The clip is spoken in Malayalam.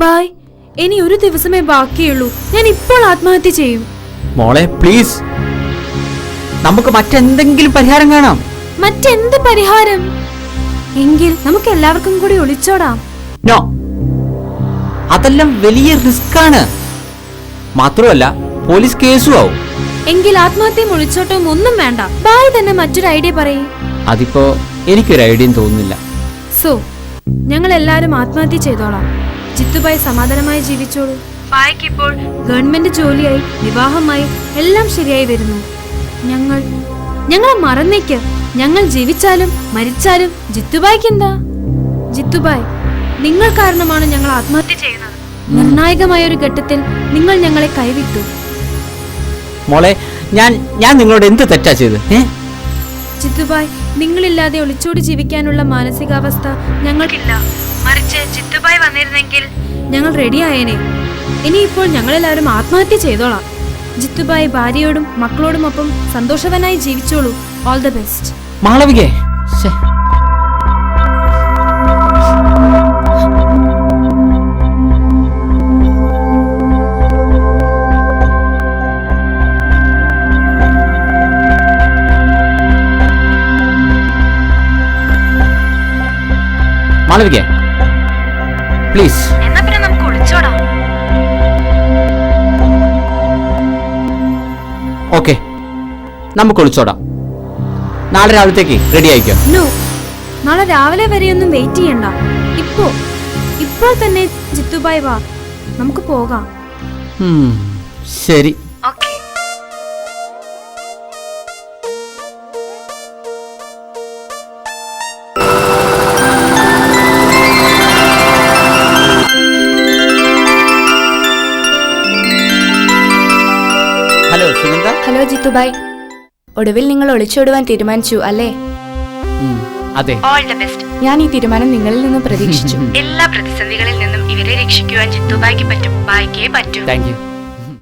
ബായ്, ഇനി ഒരു ദിവസമേ ബാക്കിയുള്ളൂ. ഞാൻ ഇപ്പോൾ ആത്മഹത്യ ചെയ്യും. മോളെ പ്ലീസ്, നമുക്ക് മറ്റെന്തെങ്കിലും പരിഹാരം കാണാം. മറ്റെന്ത് പരിഹാരം? എങ്കിൽ നമുക്ക് എല്ലാവർക്കും കൂടി ഒളിച്ചോടാം. നോ, അതെല്ലാം വലിയ റിസ്ക് ആണ്. മാത്രമല്ല പോലീസ് കേസും ആവും. എങ്കിൽ ആത്മഹത്യയും ഒളിച്ചോട്ടവും ഒന്നും വേണ്ട. ബായ് തന്നെ മറ്റൊരു ഐഡിയ പറയേ. അതിപ്പോ എനിക്കൊരു ഐഡിയയും തോന്നുന്നില്ല. സോ ഞങ്ങൾ എല്ലാരും ആത്മഹത്യ ചെയ്തോളാം. ജിത്തുബായ് സമാധാനമായി ജീവിച്ചോളൂ. ബായ്ക്ക് ഇപ്പോൾ ഗവൺമെന്റ് ജോലിയായി, വിവാഹമായി, എല്ലാം ശരിയായി വരുന്നു. ഞങ്ങളെ മറന്നേക്ക്. ഞങ്ങൾ ജീവിച്ചാലും മരിച്ചാലും ജിത്തുബായ്ക്ക് എന്താ? ജിത്തുബായ്, നിങ്ങൾ കാരണമാണ് ഞങ്ങൾ ആത്മഹത്യ ചെയ്യുന്നത്. നിർണായകമായ ഒരു ഘട്ടത്തിൽ നിങ്ങൾ ഞങ്ങളെ കൈവിട്ടു. മോളെ, ഞാൻ നിങ്ങളോട് എന്ത് തെറ്റാ ചെയ്ത്? ജിത്തുബായ്, നിങ്ങളില്ലാതെ ഒളിച്ചോടി ജീവിക്കാനുള്ള മാനസികാവസ്ഥ ഞങ്ങൾക്കില്ല. മറിച്ച് ജിത്തുബായ് വന്നിരുന്നെങ്കിൽ ഞങ്ങൾ റെഡിയായേനെ. ഇനിയിപ്പോൾ ഞങ്ങളെല്ലാവരും ആത്മഹത്യ ചെയ്തോളാം. ജിത്തുബായ് ഭാര്യയോടും മക്കളോടുമൊപ്പം സന്തോഷവനായി ജീവിച്ചോളൂ. All the best. മാളവികേ, മാളവികേ പ്ലീസ്. എന്നാ പിന്നെ നമുക്ക് ഒളിച്ചോടാം. ഓക്കെ, നമുക്ക് ഒളിച്ചോടാം. നാളെ രാവിലത്തേക്ക് റെഡി ആയിക്കോ. നോ, നാളെ രാവിലെ വരെയൊന്നും വെയിറ്റ് ചെയ്യണ്ട. ഇപ്പോൾ തന്നെ ജിത്തുബായ് വാ, നമുക്ക് പോകാം. ശരി. ഓക്കെ. ഹലോ സുനന്ദ. ഹലോ ജിത്തുബായ്, ഒടുവിൽ നിങ്ങൾ ഒളിച്ചോടുവാൻ തീരുമാനിച്ചു അല്ലേ? അതെ. All the best. ഞാൻ ഈ തീരുമാനം നിങ്ങളിൽ നിന്ന് പ്രതീക്ഷിച്ചു. എല്ലാ പ്രതിസന്ധികളിൽ നിന്നും ഇവരെ രക്ഷിക്കുവാൻ ജിത്തുബായ്ക്ക് പറ്റും. ബായ്ക്കേ പറ്റൂ. Thank you.